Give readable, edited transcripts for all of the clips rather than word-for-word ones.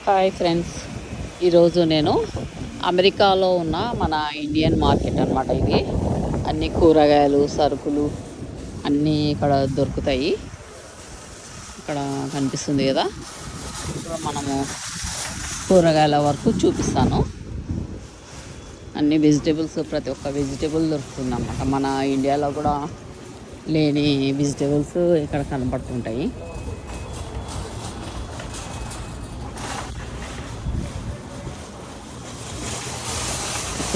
Hi friends, ఈరోజు నేను అమెరికాలో ఉన్న మన ఇండియన్ మార్కెట్ అనమాట. ఇది అన్ని కూరగాయలు సరుకులు అన్నీ ఇక్కడ దొరుకుతాయి. ఇక్కడ కనిపిస్తుంది కదా, ఇప్పుడు మనము కూరగాయల వరకు చూపిస్తాను. అన్ని వెజిటేబుల్స్, ప్రతి ఒక్క వెజిటేబుల్ దొరుకుతుంది అన్నమాట. మన ఇండియాలో కూడా లేని వెజిటేబుల్స్ ఇక్కడ కనపడుతుంటాయి.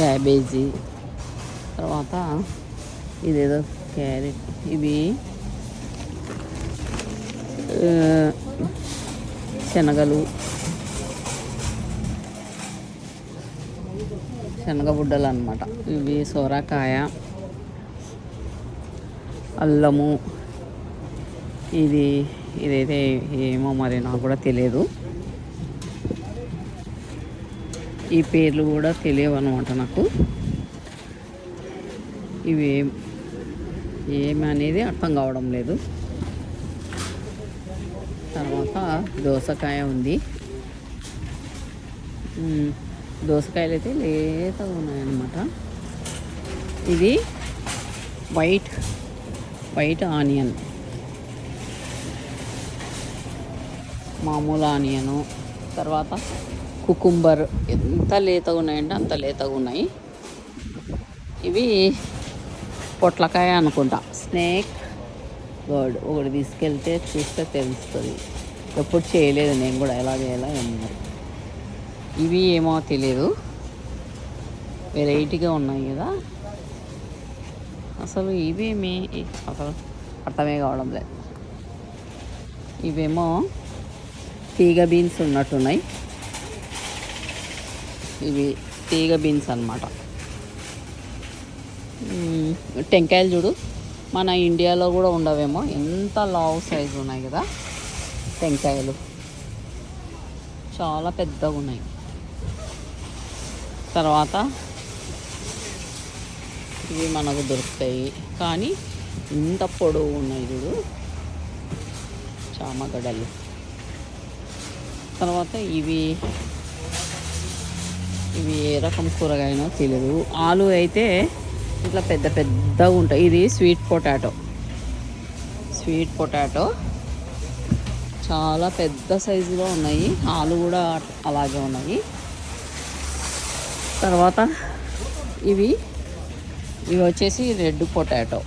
క్యాబేజీ, తర్వాత ఇదేదో క్యారెట్, ఇవి శనగలు, శనగబుడ్డలు అన్నమాట. ఇవి సొరకాయ, అల్లము, ఇదైతే ఏమో మరి నాకు కూడా తెలియదు. ఈ పేర్లు కూడా తెలియవు అనమాట నాకు. ఇవి ఏమి అనేది అర్థం కావడం లేదు. తర్వాత దోసకాయ ఉంది. దోసకాయలు అయితే లేతగా ఉన్నాయన్నమాట. ఇది వైట్ ఆనియన్, మామూలు ఆనియను. తర్వాత కుకుంబర్, ఎంత లేతగా ఉన్నాయంటే అంత లేతగా ఉన్నాయి. ఇవి పొట్లకాయ అనుకుంటా, స్నేక్ బర్డ్. ఒకటి తీసుకెళ్తే చూస్తే తెలుస్తుంది. ఎప్పుడు చేయలేదు నేను కూడా, ఎలా చేయాలో ఏమో. ఇవి ఏమో తెలియదు, వెరైటీగా ఉన్నాయి కదా. అసలు ఇవేమి అసలు అర్థమే కావడం లేదు. ఇవేమో తీగ బీన్స్ ఉన్నట్టున్నాయి. ఇవి తీగ బీన్స్ అన్నమాట. టెంకాయలు చూడు, మన ఇండియాలో కూడా ఉండవేమో, ఎంత లావు సైజు ఉన్నాయి కదా టెంకాయలు, చాలా పెద్దగా ఉన్నాయి. తర్వాత ఇవి మనకు దొరుకుతాయి కానీ ఇంత పొడవు ఉన్నాయి చూడు, చామగడ్డలు. తర్వాత ఇవి ఏ రకం కూరగాయనో తెలియదు. ఆలు అయితే ఇట్లా పెద్ద పెద్దగా ఉంటాయి. ఇది స్వీట్ పొటాటో చాలా పెద్ద సైజులో ఉన్నాయి. ఆలు కూడా అలాగే ఉన్నాయి. తర్వాత ఇవి వచ్చేసి రెడ్ పొటాటో,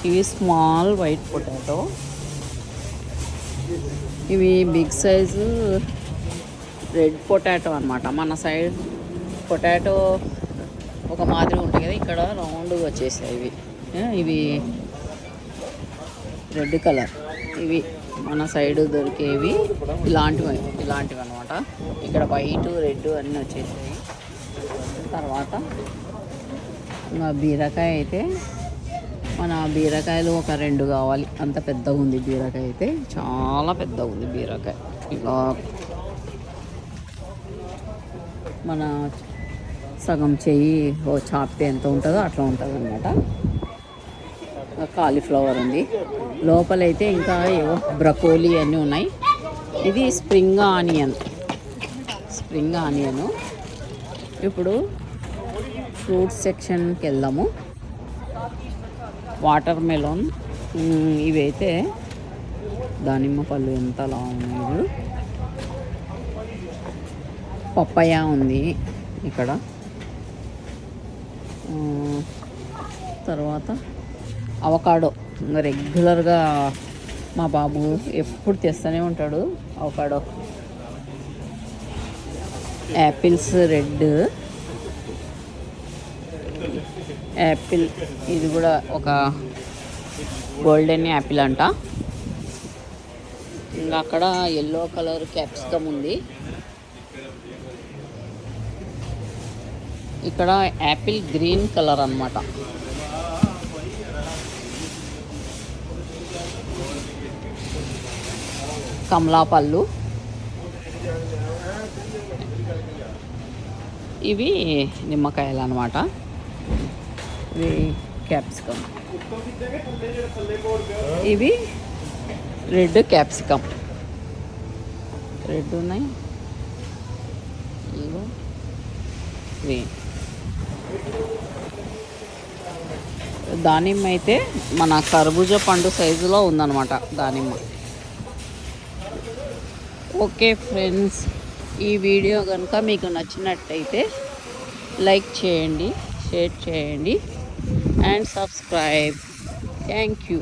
ఇవి స్మాల్ వైట్ పొటాటో. ఇవి బిగ్ సైజు రెడ్ పొటాటో అన్నమాట. మన సైడ్ పొటాటో ఒక మాదిరి ఉంటాయి కదా, ఇక్కడ రౌండ్గా వచ్చేసాయి ఇవి రెడ్ కలర్. ఇవి మన సైడ్ దొరికేవి ఇలాంటివి అనమాట. ఇక్కడ వైట్ రెడ్ అన్నీ వచ్చేసాయి. తర్వాత బీరకాయ అయితే, మన బీరకాయలు ఒక 2 కావాలి, అంత పెద్దగా ఉంది బీరకాయ అయితే, చాలా పెద్దగా ఉంది బీరకాయ. ఇలా మన సగం చెయ్యి చాపితే ఎంత ఉంటుందో అట్లా ఉంటుంది అన్నమాట. కాలీఫ్లవర్ ఉంది. లోపలైతే ఇంకా ఏవో బ్రకోలీ అన్నీ ఉన్నాయి. ఇది స్ప్రింగ్ ఆనియను. ఇప్పుడు ఫ్రూట్స్ సెక్షన్కి వెళ్దాము. వాటర్ మెలోన్, ఇవైతే దానిమ్మ పళ్ళు ఎంతలా ఉన్నాయి. పప్పాయ ఉంది ఇక్కడ. తర్వాత అవకాడో, రెగ్యులర్గా మా బాబు ఎప్పుడు తెస్తూనే ఉంటాడు అవకాడో. యాపిల్స్ రెడ్ యాపిల్, ఇది కూడా ఒక గోల్డెన్ యాపిల్ అంట. ఇంకా అక్కడ ఎల్లో కలర్ క్యాప్సికమ్ ఉంది. ఇక్కడ యాపిల్ గ్రీన్ కలర్ అన్నమాట. కమలా పళ్ళు, ఇవి నిమ్మకాయలు అన్నమాట. ఇవి క్యాప్సికమ్, ఇవి రెడ్ క్యాప్సికమ్. రెడ్ ఉన్నాయి, ఇగో గ్రీన్. దానిమ్మ అయితే మన కర్బూజ పండు సైజులో ఉందన్నమాట దానిమ్మ. ఓకే ఫ్రెండ్స్, ఈ వీడియో కనుక మీకు నచ్చినట్టయితే లైక్ చేయండి, షేర్ చేయండి అండ్ సబ్స్క్రైబ్. Thank you.